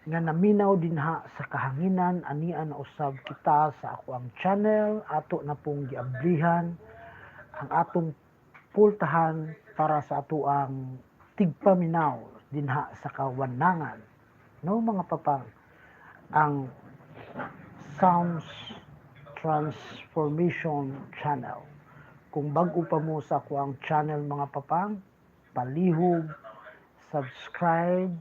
nga naminaw dinha sa kahanginan anian na usab kita sa ako ang channel ato na pong giablihan ang atong pultahan para sa ato ang tigpaminaw dinha sa kawanangan no mga papang ang Sounds Transformation Channel. Kung bago pa mo sa ako ang channel mga papang, palihog, subscribe,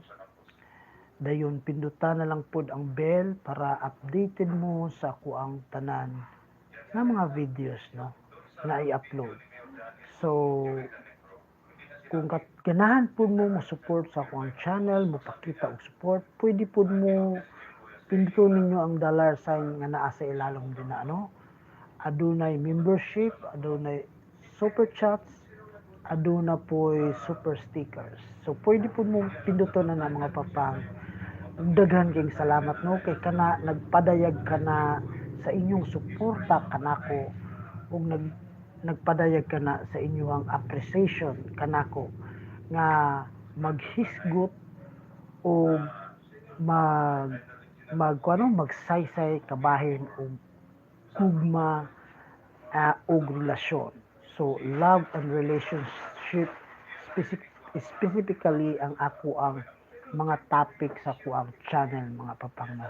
dayon pindutan na lang pod ang bell para updated mo sa ako ang tanan na mga videos no na i-upload. So kung ganahan po mo support sa akong channel, mo pakita og support, pwede po mo pinduton ninyo ang dollar sign nga naa sa ilalom din na ano. Adunay membership, adunay super chats, aduna po super stickers. So pwede po mo pinduton na mga papang. Daghan kayong salamat no kay kana nagpadayag kana sa inyong suporta kanako ug nagpadayag kana sa inyong appreciation kanako nga maghisgot o magsaysay kabahin og gugma og relasyon. So love and relationship specifically ang ako ang mga topic sa ako ang channel mga papang mo.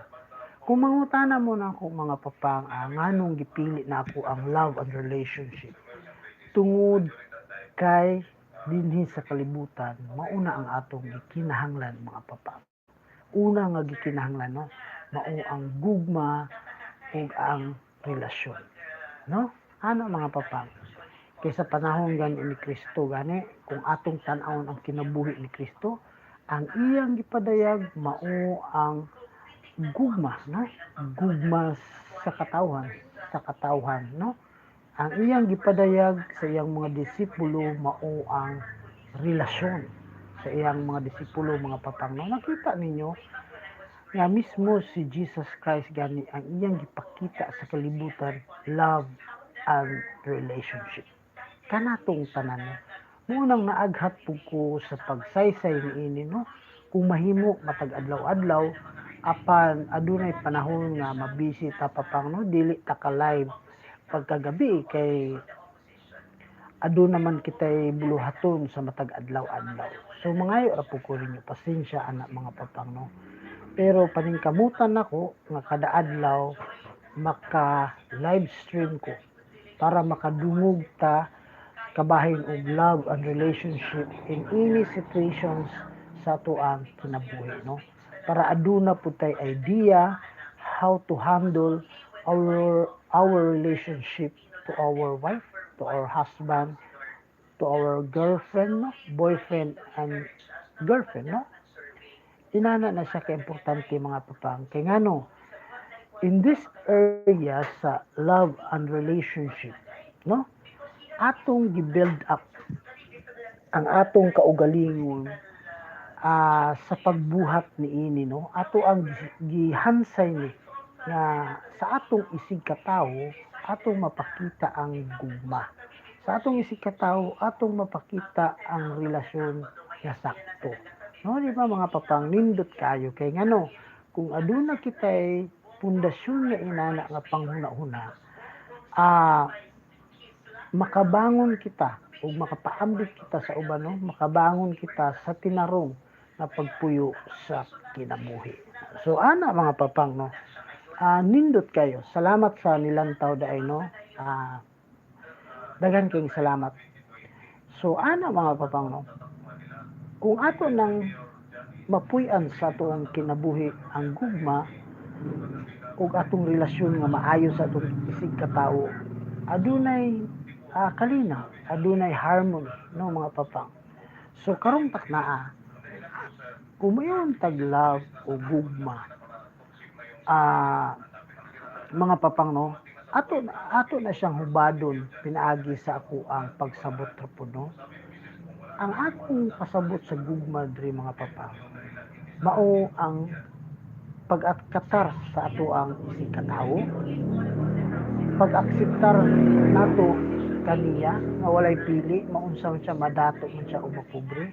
Kung mangutana mo na ako mga papang nganong gipili na ako ang love and relationship tungod kay dinhi sa kalibutan mauna ang atong gikinahanglan mga papang. Una nga gikinahanglan no mao ang gugma ug ang relasyon no ano mga papang kay sa panahon gani ni Kristo gani kung atong tan-awon ang kinabuhi ni Kristo ang iyang gipadayag mao ang gugma no gugma sa katawhan no ang iyang gipadayag sa iyang mga disipulo mao ang relasyon sa iyang mga disipulo mga papang no nakita ninyo nga mismo si Jesus Christ gani ang iyang gipakita sa kalibutan love and relationship kanatong tanan no munang naaghat pug ko sa pagsaysay niini no kung mahimo matag adlaw-adlaw apan adunay panahon nga mabisi ta papang no dili ta ka live pagkagabi kay aduna man kitay buluhaton sa matag adlaw-adlaw so mangayo ra pug ko ninyo pasensya ana mga papang no pero paningkamutan nako nga kada adlaw maka live stream ko para makadungog ta kabahin og love and relationship in any situations sa tuang kinabuhi no para aduna pud tay idea how to handle our relationship to our wife, to our husband, to our girlfriend no boyfriend and girlfriend no inana na siya ka importante mga papang kay ngano in this area sa love and relationship no atong gi-build up ang atong kaugalingon sa pagbuhat niini no ato ang gihansay ni nga sa atong isig katawo atong mapakita ang gugma sa atong isig katawo atong mapakita ang relasyon nga sakto no di ba mga papang nindot kayo kay ngano kung aduna kitay pundasyon nga inana nga panghuna-huna makabangon kita o makapaambit kita sa uban no makabangon kita sa tinarong na pagpuyo sa kinabuhi so ana mga papang no nindot kayo salamat sa nilantaw daay no daghan kayong salamat so ana mga papang no kung ato nang mapuy-an sa atong kinabuhi ang gugma ug atong relasyon nga maayo sa atong isig katawo adunay kalinaw adunay harmony no mga papang so karong taknaa kumayon tag love o gugma mga papang no ato na siyang hubadon pinaagi sa ako ang pagsabot ra pud no ang akong pasabot sa gugma diri mga papang mao ang pag-akatar sa ato ang isig katawo pag-akseptar nato kaniya nga walay pili maunsa man siya madato man siya o mapobre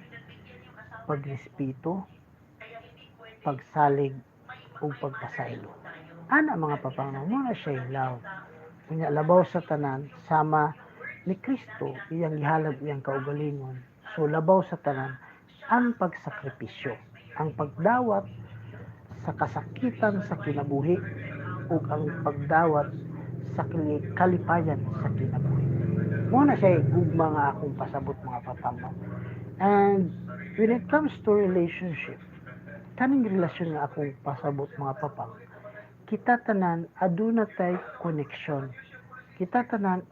pagrespeto pagsalig ug pagpasaylo. Ana mga papangno, mo na siya love. Unya labaw sa tanan sama ni Kristo iyang gihalad iyang kaugalingon. So labaw sa tanan ang pagsakripisyo, ang pagdawat sa kasakitan sa kinabuhi ug ang pagdawat sa kalipayan sa kinabuhi. Mo na siya gugma nga akong pasabot mga papangno. And when it comes to relationship, kaning relasyon nga akong pasabot mga papang, kita tanan aduna tay connection. Kita tanan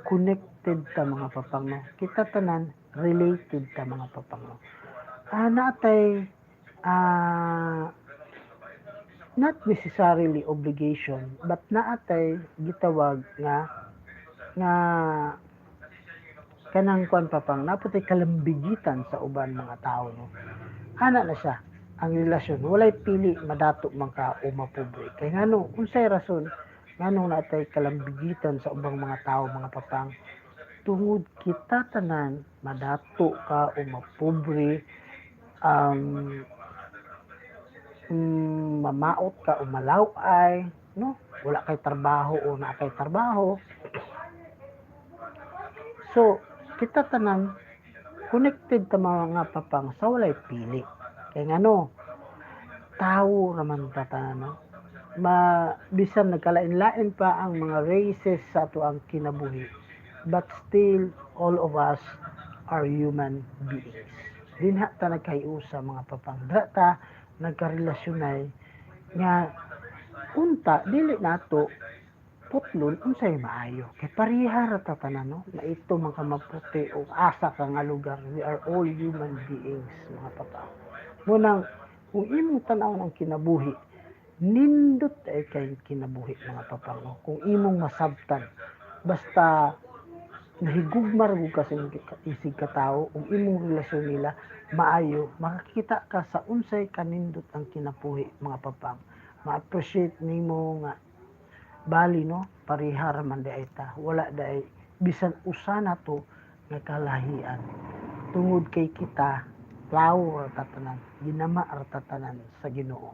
connected ta mga papangno. Kita tanan related ta mga papangno. Natay not necessarily obligation but naatay gitawag nga kanang kuan papang naputay kalambigitan sa uban mga tao no. Ana na siya ang relasyon walay pili madato man ka o mapobre kay ngano unsay rason nganong natay kalambigitan sa ubang mga tao mga papang tungod kita tanan madato ka o mapobre mamaot ka o malaway no wala kay trabaho o na kay trabaho so kita tanan connected ta mga papang sa walay pili kay ngano tao raman ta tanan no bisan nagkalain-lain pa ang mga races sa ato ang kinabuhi but still all of us are human beings dinha ta nagkayusa mga papang data nagkarelasyonay nga unta dili nato putlon unsay maayo kay pareha ra ta tanan no naito man ka maputi o asa ka nga lugar we are all human beings mga papang munang kung imong tan-awon ang kinabuhi nindot kay kinabuhi mga papang no? Kung imong masabtan basta nahigugmar mo kasi isig ka tao ug imong relasyon nila maayo makakita ka sa unsay kanindot ang kinabuhi mga papang ma-appreciate nimo nga bali no parihar man di ay ta wala dai bisan usa na to nga kalahian tungod kay kita flower tatanan ginama ra tatanan sa Ginoo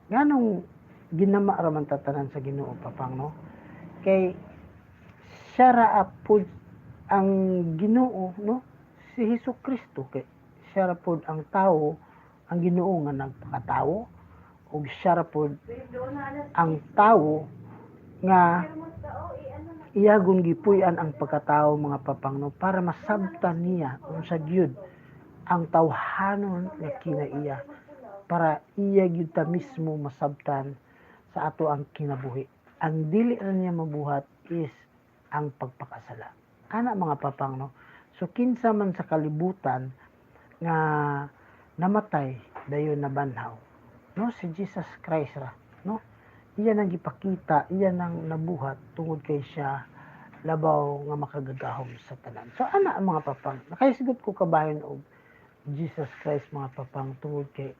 nganong ginama ra man tatanan sa Ginoo papang no kay siya ra apod ang Ginoo no si Hesukristo kay siya ra pod ang tawo ang Ginoo nga nagpakatawo ug siya ra pod ang tawo nga iyagon gipuy-an ang pagkatao mga papang no para masabtan niya unsa gyud ang tawhanon nga kinaiya para iya gyud ta mismo masabtan sa ato ang kinabuhi ang dili ra niya mabuhat is ang pagpakasala ana mga papang no so kinsa man sa kalibutan nga namatay dayon nabanhaw no si Jesus Christ ra no iya nang gipakita iya nang nabuhat tungod kay siya labaw nga makagagahom sa tanan so ana ang mga papang nakaisgot ko kabayon og Jesus Christ mga papang tungod kay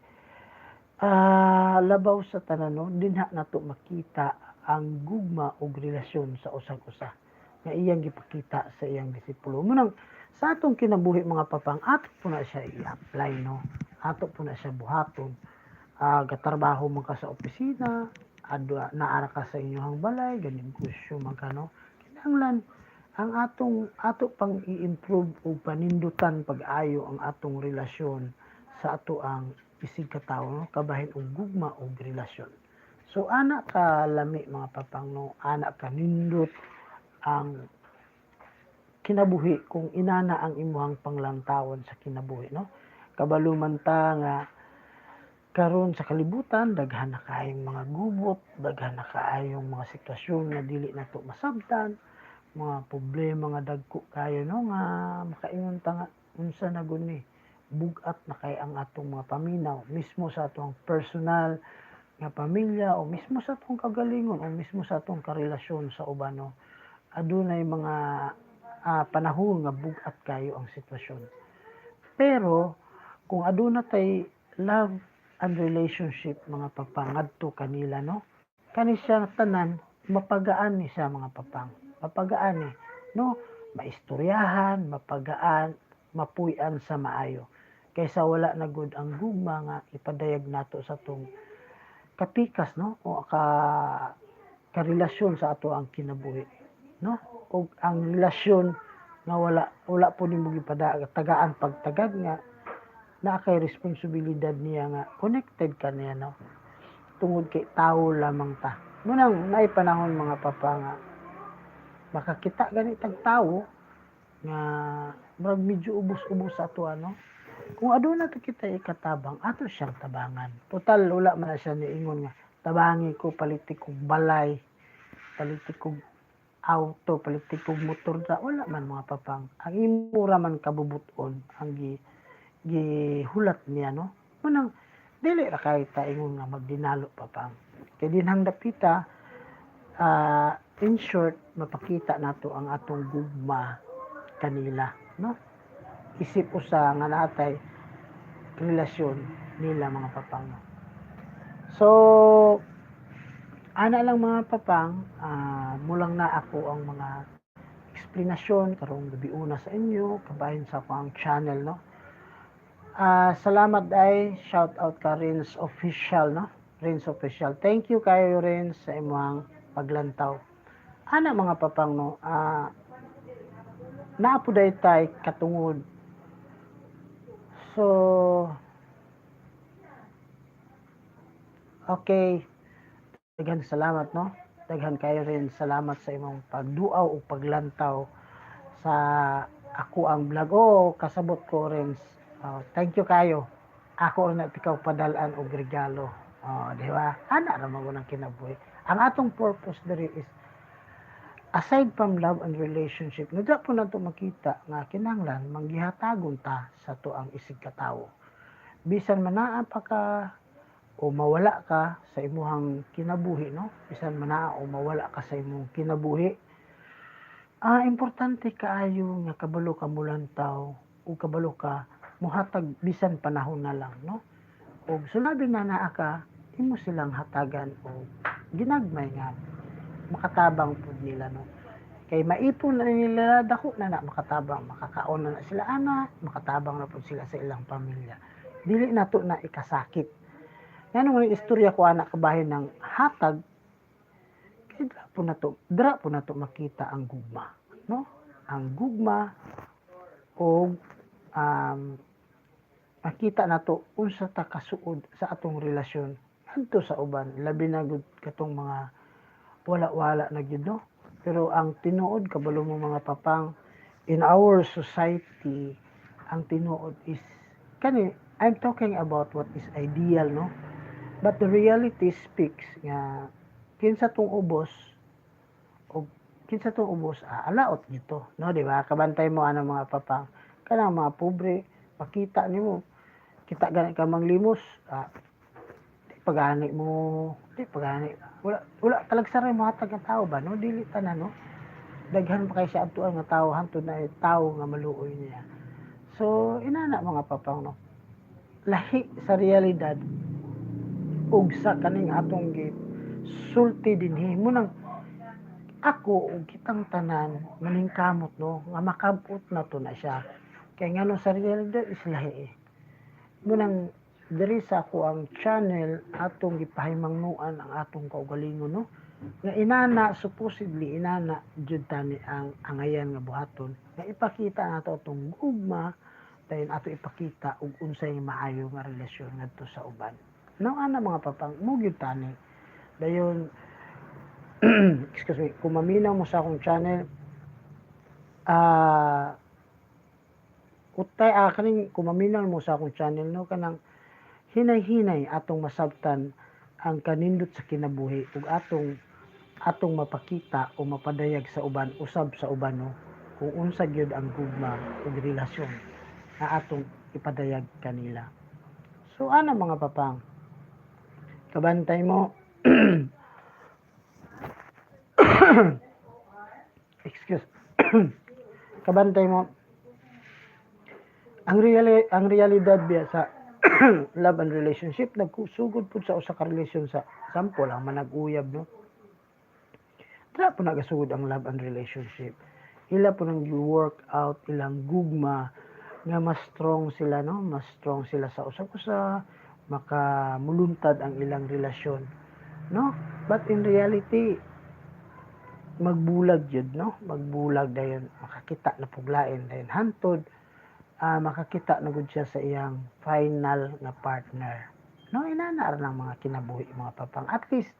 labaw sa tanan no dinha nato makita ang gugma og relasyon sa usag usa nga iyang gipakita sa iyang disipulo munang sa atong kinabuhi mga papang ato po na siya i-apply no ato po na siya buhaton gatrabaho man ka sa opisina naara ka sa inyong balay ganegosyo man ka no kinahanglan ang ato pang i-improve o panindutan pag-ayo ang atong relasyon sa ato ang isig ka tawo no kabahin og gugma og relasyon so ana ka lami mga papang no ana ka nindot ang kinabuhi kung inana ang imuhang panglantawon sa kinabuhi no kabaluman ta nga karon sa kalibutan daghan na kaayong mga gubot daghan na kaayong mga sitwasyon nga dili nato masabtan mga problema nga dagko kayo no nga makaingon ta nga unsa na gud ni bugat na kay ang atong mga paminaw mismo sa atong personal nga pamilya o mismo sa atong kagalingon o mismo sa atong karelasyon sa uban no adunay mga panahon nga bugat kayo ang sitwasyon pero kung aduna tay love and relationship mga papang ngadto kanila no kani siya tanan mapagaan ni siya mga papang mapagaan ni no maistoryahan mapagaan mapuy-an sa maayo kaysa wala na gud ang gugma nga ipadayag nato sa tong kapikas no o karelasyon sa ato ang kinabuhi no ug ang relasyon nga wala po nimo gipatagaan pagtagad nga naa kay responsibilidad niya nga connected ka niya no tungod kay tawo lamang ta munang naay panahon mga papa nga makakita gani tag tawo nga murag medyo ubos-ubos sa ato ano kung aduna to kita ikatabang ato siyang tabangan total wala man na siya niingon nga tabangi ko paliti kog balay paliti kog auto paliti kog motor da wala man mga papang ang imo ra man kabubuton ang gihulat niya no munang dili ra kay ta ingon nga magdinalo papang kay dinhang dapita in short mapakita nato ang atong gugma kanila no isip usa nga natay relasyon nila mga papang so ana lang mga papang mulang na ako ang mga eksplanasyon karong gabi una sa inyo kabahin sa akong channel no salamat ay shout out ka Rins Official no Rins Official thank you kayo Rins sa imong paglantaw ana mga papang no naapo daytay katungod so okay daghan salamat no daghan kayo rin salamat sa imong pagduaw o paglantaw sa ako ang vlog kasabot ko rin thank you kayo ako rin na ikaw padalaan og regalo di ba ana ra mo nang kinabuhi ang atong purpose diri is aside from love and relationship nadya po nato makita nga kinahanglan manggihatagon ta sa tuang isig ka tawo bisan man naa pa ka o mawala ka sa imuhang kinabuhi no bisan man naa o mawala ka sa imong kinabuhi importante kaayo nga kabalo ka mulantaw o kabalo ka muhatag bisan panahon na lang no og sulabi na naa ka imo silang hatagan o ginagmay nga makatabang pud nila no kay maipon na nila dako na makatabang makakaon na sila ana makatabang na pud sila sa ilang pamilya dili nato na ikasakit Yanong istorya ko anak kabahin ng hatag, kaya dra po na to makita ang gugma. No? Ang gugma o makita na to unsa ta kasuod sa atong relasyon adto sa uban labi na gud katong mga wala-wala na gyud no pero ang tinuod kabalo mo mga papang in our society ang tinuod is kani I'm talking about what is ideal no but the reality speaks nga kinsa tong ubos o kinsa tong ubos alaot gito no di ba kabantay mo ano mga papang kanang mga pobre makita nimo kita gani ka manglimos di pagani wala talag saray mo hatag ang tao ba no dili tanan no daghan pa kay siya adtuan nga tao hantod na tao nga maluoy niya so inana mga papang no lahi sa realidad ug sa kaning atong sulti dinhi mo nang ako ug kitang tanan maningkamot no nga makabot na to na siya kay ngano sa realidad is lahi mo nang diri sa ako ang channel atong gipahimangnuan ang atong kaugalingon no nga inana supposedly inana jud tani ang angayan nga buhaton nga ipakita nato atong gugma dayon ato ipakita og unsay maayo nga relasyon ngadto sa uban no ana mga papang mo gyud tani dayon excuse me kung maminaw mo sa akong channel kaning kung maminaw mo sa akong channel no kanang hinay-hinay atong masabtan ang kanindot sa kinabuhi ug atong mapakita o mapadayag sa uban usab sa uban no kung unsa gyud ang gugma ug relasyon na atong ipadayag kanila so ana mga papang kabantay mo excuse kabantay mo ang realidad biya sa love and relationship nagkusugod pud sa usa ka relasyon sa sample ang manag-uyab no dra po nagasugod ang love and relationship ila po nang work out ilang gugma nga mas strong sila no mas strong sila sa usag-usa makamuluntad ang ilang relasyon, no? But in reality, magbulag yun, no? Magbulag dayon makakita na puglain dayon hantod makakita na gud siya sa iyang final nga partner. No, inana ra ng mga kinabuhi mga papang. At least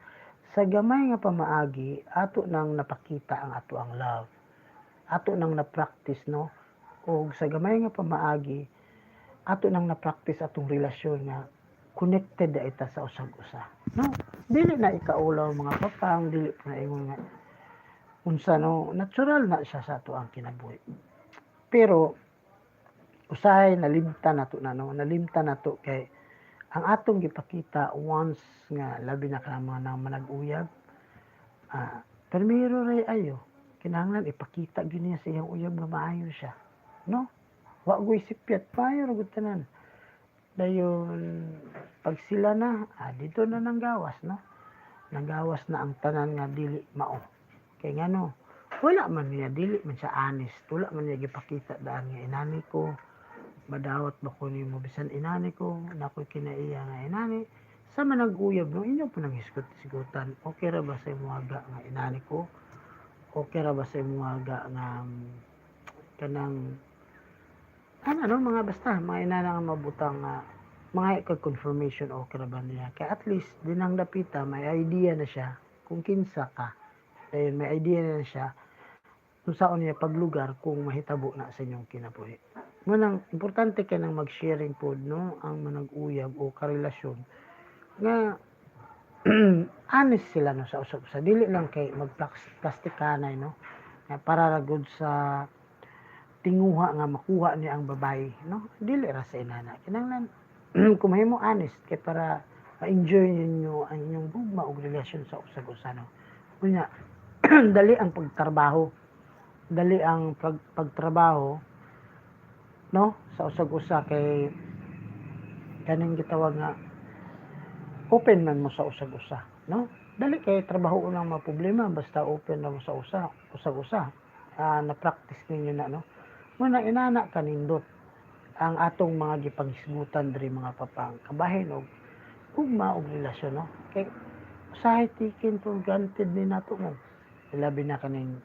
sa gamay nga pamaagi ato nang napakita ang ato ang love. Ato nang na-practice, no? O sa gamay nga pamaagi ato nang na-practice atong relasyon nga connected da ita sa usag-usa. No? Dili na ikaulaw mga papang, dili pa na ingon nga unsa no, natural na siya sa ato ang kinabuhi. Pero usahay nalimtan nato na no, nalimtan nato kay ang atong gipakita once nga labi na kanang mga manag-uyab, permiro ray ayo kinahanglan ipakita gyud niya sa iyang uyab nga maayo siya, no? Wa gyud sipyat maayo ra gud tanan. Dayon pag sila na dito na nanggawas, no? Nanggawas na ang tanan nga dili mao. Kay ngano, wala man niya dili man siya honest, wala man niya gipakita daan nga inani ko madawat ba ko nimo bisan inani ko nakoy kinaiya nga inani sa manag-uyab no inyo po nang hisgot-sigutan okay ra ba sa imuhaga nga inani ko okay ra ba sa imuhaga nga kanang ano mga basta mga inana nga mabutang nga mga kag confirmation okay ra ba niya kay at least dinang dapita may idea na siya kung kinsa ka ayun may idea na siya kung saan niya paglugar kung mahitabo na sa inyong kinabuhi. Munang importante kay nang mag-sharing pod no ang manag-uyab o karelasyon nga honest sila no sa usap sa dili lang kay magplastikanay no nga para ra gud sa tinguha nga makuha niya ang babae no dili ra sa inana kinahanglan kung mahimo honest kay para ma-enjoy ninyo ang inyong gugma og relasyon sa usag-usa no unya dali ang pagtrabaho dali ang pagtrabaho no sa usag-usa kay kaning gitawag nga open man mo sa usag-usa no dali kay trabaho unang mga problema basta open na mo sa usag-usa na practice ninyo na no muna inana kanindot ang atong mga gipanghisgutan diri mga papang kabahin og ugma og relasyon no kay usahay taken for granted ni nato mo labi na kaning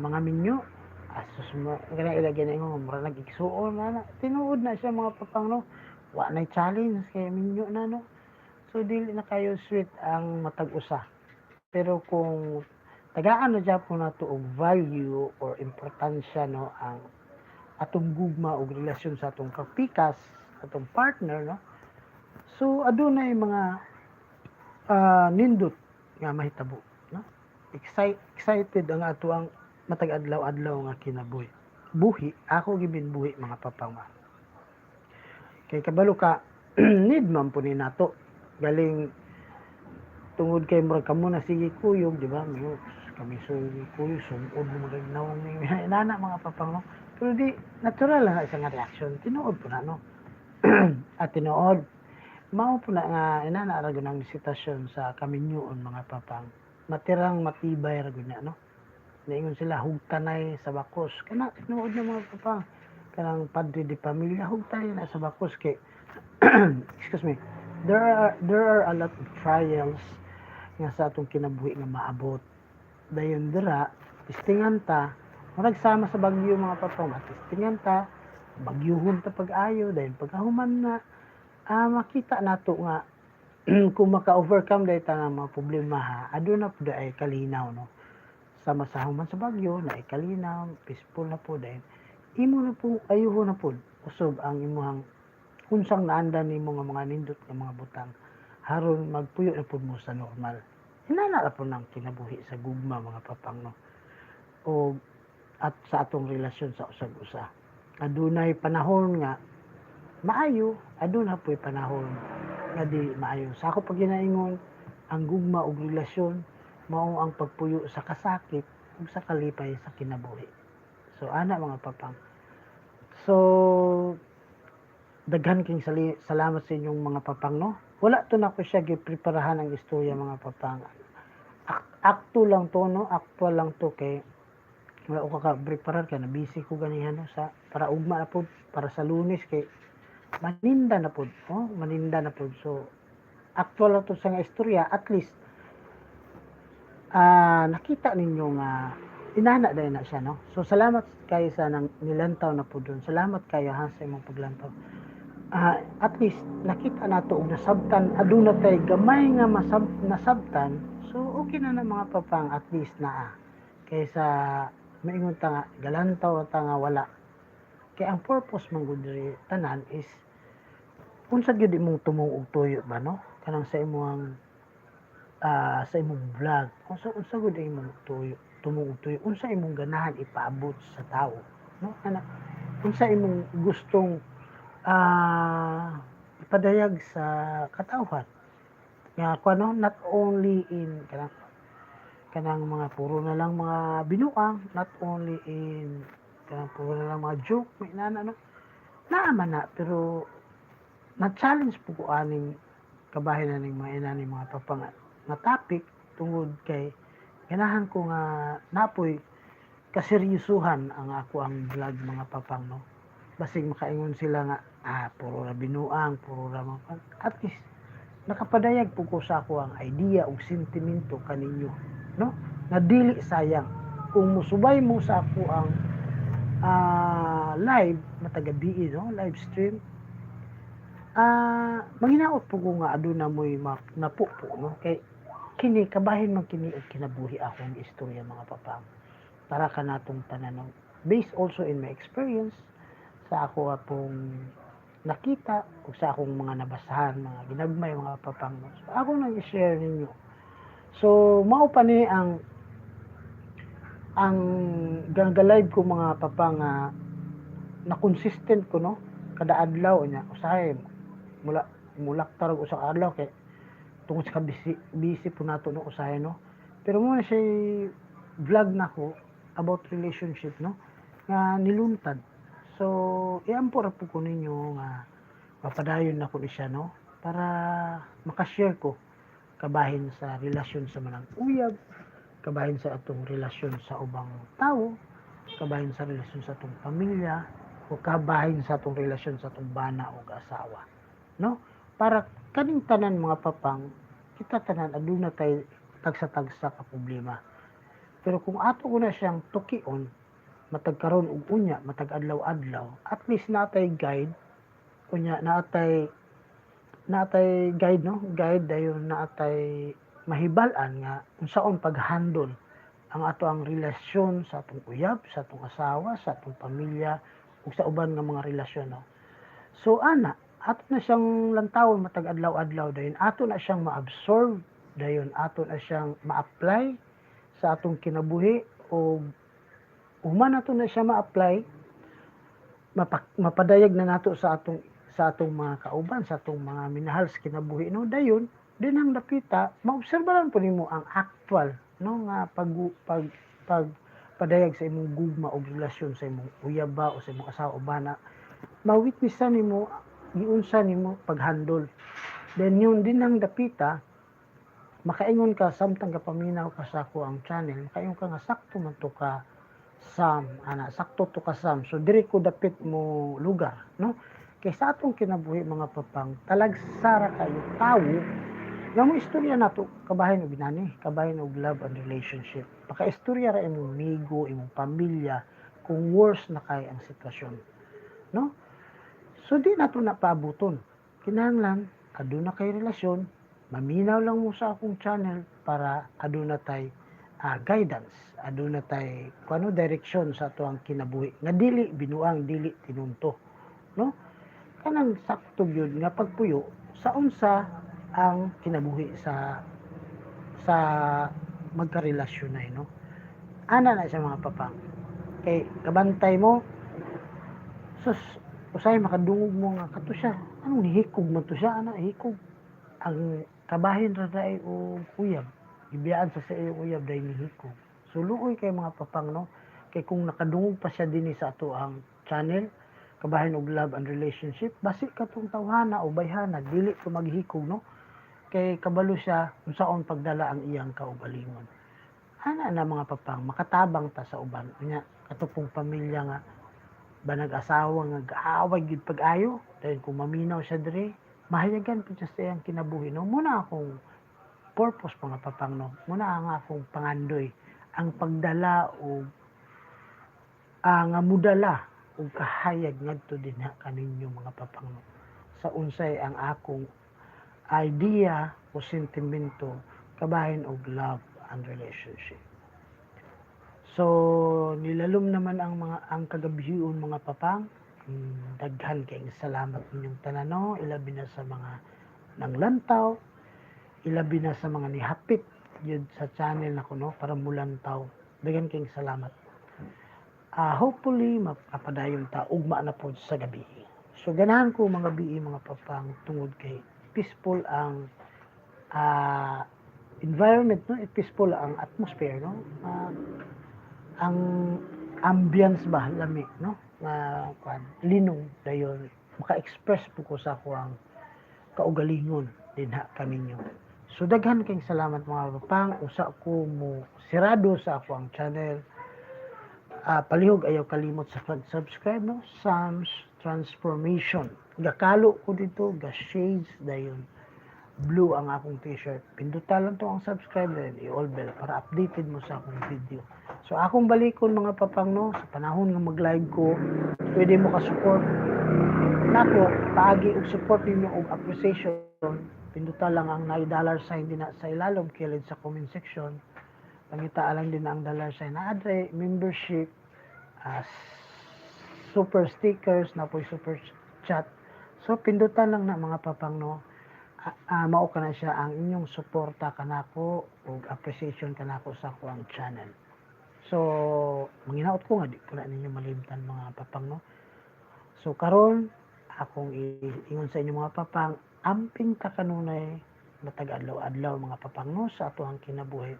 mga minyo asus mo kana ilagyan na mo mura nag-igsuon na tinuod na siya mga papang no wa na challenge kay minyo na no so dili na kayo sweet ang matag usa pero kung tagaan na gyapon nato og value or importansya no ang atong gugma og relasyon sa atong kapikas atong partner no so adunay mga nindot nga mahitabo no excited ang ato ang matag adlaw-adlaw nga kinabuhi buhi ako gibin buhi mga papama kay kabalo ka need man po ni nato galing tungod kay murag kamo na sige kuyog di ba kami kuyog sumod mo magagnaw ni inana mga papang no pero di natural lang sa nga reaction tinuod po na no at tinuod mao po na nga inana ra gyud ang sitwasyon sa kaminyoon mga papang matirang matibay ra gyud na no naingon sila hugtanay sa bakos kana tinuod na mga papang kanang padre de pamilya hugtanay na sa bakos kay excuse me there are a lot of trials nga sa atong kinabuhi nga maabot dayon dira tistingan ta murag sama sa bagyo mga papang tistingan ta bagyuhon ta pag-ayo dayon pagkahuman na makita nato nga kung maka-overcome dahi ta nga mga problema ha aduna pud ay kalinaw no sama sa human sa bagyo na ikalinaw peaceful na po dayon imo na po ayuho na po usog ang imuhang unsang naandan nimo nga mga nindot nga mga butang haron magpuyo na po mo sa normal inana ra po nang kinabuhi sa gugma mga papang no o at sa atong relasyon sa usag-usa adunay panahon nga maayo aduna po'y panahon nga di maayo sa ako pag ginaingon ang gugma og relasyon mao ang pagpuyo sa kasakit ug sa kalipay sa kinabuhi so ana mga papang so daghan king salamat sa inyong mga papang no wala to na ko siya gipreparahan ang istorya mga papang akto lang to no actual lang to kay wala ko ka preparar kay na busy ko ganihan no sa para ugma na po para sa Lunes kay maninda na pod, maninda na pod. So actual na to sa nga istorya, at least nakita ninyo nga inana dahil na siya, no? So salamat kayo sa nang nilantaw na po doon. Salamat kayo ha sa imong paglantaw. At least nakita nato og nasabtan, aduna tay gamay nga nasabtan. So okay na na mga papang, at least na kaysa maingon ta nga galantaw ta nga wala. Kaya ang purpose man gud diri tanan is unsa gyud imong tumong og tuyo ba, no? Kanang sa imong sa imong vlog, unsa gud imong tuyo, tumong og tuyo, unsa imong ganahan ipaabot sa tawo, no? Unsa imong gustong ipadayag sa katawhan nga kuno, not only in kanang mga puro na lang mga binuang, not only in kanang puro na lang mga joke, may inana, no? Naaman na, pero na-challenge po ko aning kabahin na ning mga inaning mga papang nga topic tungod kay ganahan ko nga napoy kaseryosuhan ang ako ang vlog mga papang, no? Basig makaingon sila nga puro ra binuang, puro ra mga at least nakapadayag po ko sa ako ang idea ug sentimento kaninyo, no? Nga dili sayang kung musubay mo sa ako ang live matagabi, no? Live stream, manghinaot po ko nga aduna mo'y napupo, no? Kay kini kabahin man kini og kinabuhi akong istorya mga papang para kanatong tanan, no? Based also in my experience sa ako apong nakita o sa akong mga nabasahan, mga ginagmay mga papang, no? So ako nang i-share ninyo. So mao pa ni ang live ko mga papang na consistent ko, no? Kada adlaw niya usahay mulak tarog usa ka adlaw kay tungod sa busy po nato no usahay, no? Pero mo na siya vlog nako about relationship, no? Nga niluntad. So iampo ra po ko ninyo nga mapadayon na ko ni siya, no? Para makashare ko kabahin sa relasyon sa manang uyab, kabahin sa atong relasyon sa ubang tao, kabahin sa relasyon sa atong pamilya, o kabahin sa atong relasyon sa atong bana o asawa, no? Para kaning tanan mga papang, kita tanan aduna tay tagsa-tagsa ka problema. Pero kung ato ko na siyang tukion, matag karon og unya, matag adlaw-adlaw, at least natay guide, unya natay guide, no? Guide dayon natay mahibal-an nga unsaon pag-handle ang ato ang relasyon sa atong uyab, sa atong asawa, sa atong pamilya, ug sa uban nga mga relasyon, no? So ato na siyang lantawon matag adlaw-adlaw, dayon ato na siyang ma-absorb, dayon ato na siyang ma-apply sa atong kinabuhi, o human nato na siya ma-apply, mapadayag na nato sa atong mga kauban, sa atong mga minahal sa kinabuhi, no? Dayon dinang dapita maobserbahan po nimo ang actual, no, nga padayag sa imong gugma og relasyon sa imong uyaba o sa imong asawa o bana. Mawitnessan nimo giunsa nimo paghandle. Then yun dinang dapita makaingon ka samtang kapaminaw ka sa ako ang channel, makaingon ka nga sakto man to ka sakto to ka Sam. So diri ko dapit mo lugar, no? Kay sa atong kinabuhi mga papang, talagsara kayo tawo nga mo istorya nato kabahin og binani, kabahin og love and relationship. Paka-istorya ra imong migo, imong pamilya kung worse na kay ang sitwasyon, no? So di nato na paabuton. Kinahanglan aduna kay relasyon, maminaw lang mo sa akong channel para aduna tay guidance, aduna tay kuno direksyon sa ato ang kinabuhi nga dili binuang, dili tinunto, no? Kanang sakto gyud nga pagpuyo sa unsa ang kinabuhi sa magkarelasyon na, no? Ana na siya mga papang, kay kabantay mo sus usay makadungog mo nga kato siya, anong nihikog man to siya, ana hikog ang kabahin ra dai o uyab, ibiyaan sa iyong uyab dai nihikog. So luoy kay mga papang, no? Kay kung nakadungog pa siya dinhi sa ato ang channel kabahin og love and relationship, basi katong tawhana o bayhana dili ko maghikog, no? Kay kabalo siya unsaon pagdala ang iyang kaugalingon. Ana na mga papang, makatabang ta sa uban, nya katupong pamilya nga ba nag-asawa nga gaaway gyud pag-ayo dahil kung maminaw siya diri mahayagan pud siya sa iyang kinabuhi no muna akong purpose mga papang no muna ang akong pangandoy ang pagdala o nga mudala og kahayag ngadto dinha kaninyo mga papang no sa unsay ang akong idea o sentimento kabahin og love and relationship. So nilalom naman ang kagabihion mga papang. Daghan kayong salamat ninyong tanan no ilabi na sa mga nanglantaw, ilabi na sa mga nihapit yun sa channel nako no para mulantaw. Daghan kayong salamat. Hopefully mapapadayon ta ugma na pod sa gabi. So ganahan ko mga bi'i mga papang tungod kay peaceful ang environment no, peaceful ang atmosphere no. Ang ambience ba lami no nga linong dayon maka-express po ko sa ako ang kaugalingon dinha kaninyo. So daghan kayong salamat mga papang usa ko mo sirado sa ako ang channel. Palihog ayaw kalimot sa pag-subscribe no Sam's Transformation. Gakalo ko dito ga shades dayon blue ang akong t-shirt. Pindutan lang to ang subscribe and i-all bell para updated mo sa akong video. So akong balikon mga papang no sa panahon nga mag-live ko, pwede mo ka-support nako paagi og support ninyo og appreciation. Pindutan lang ang $9 sign din sa ilalom kilid sa comment section. Pangita lang din ang dollar sign na adre membership, super stickers na po super chat. So pindutan lang na mga papang no. Mao kana siya ang inyong suporta kanako ug appreciation kanako sa akong channel. So manginaot ko nga di ko na ninyo malimtan mga papang no. So karon akong ingon sa inyo mga papang amping ta kanunay matag adlaw-adlaw mga papang no sa ato ang kinabuhi.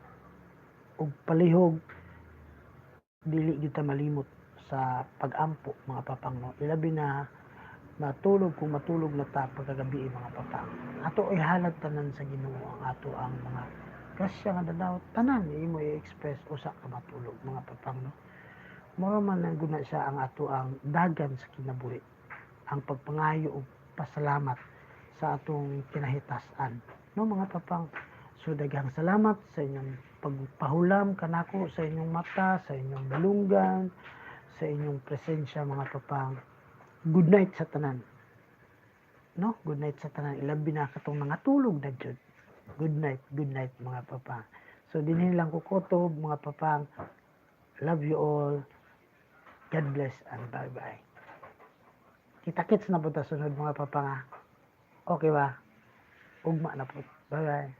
Ug palihog dili gyud ta malimot sa pag-ampo mga papang no. Ilabi na matulog kung matulog na ta pagkagabi mga papang. Ato ihalad tanan sa Ginoo ang ato ang mga grasya nga dadaw tanan imo i-express usa ka matulog mga papang no. Mao man ang guna siya ang ato ang dagan sa kinabuhi. Ang pagpangayo og pasalamat sa atong kinahitasan no mga papang. So daghang salamat sa inyong pagpahulam kanako sa inyong mata, sa inyong balunggan, sa inyong presensya mga papang. Good night sa tanan. No? Good night sa tanan. Ilabi na katong mga tulog na jud. Good night mga papang. So dinhin lang ko kutob mga papang. Love you all. God bless and bye-bye. Kita-kits na po ta sunod mga papang. Okay ba? Ugma na po. Bye-bye.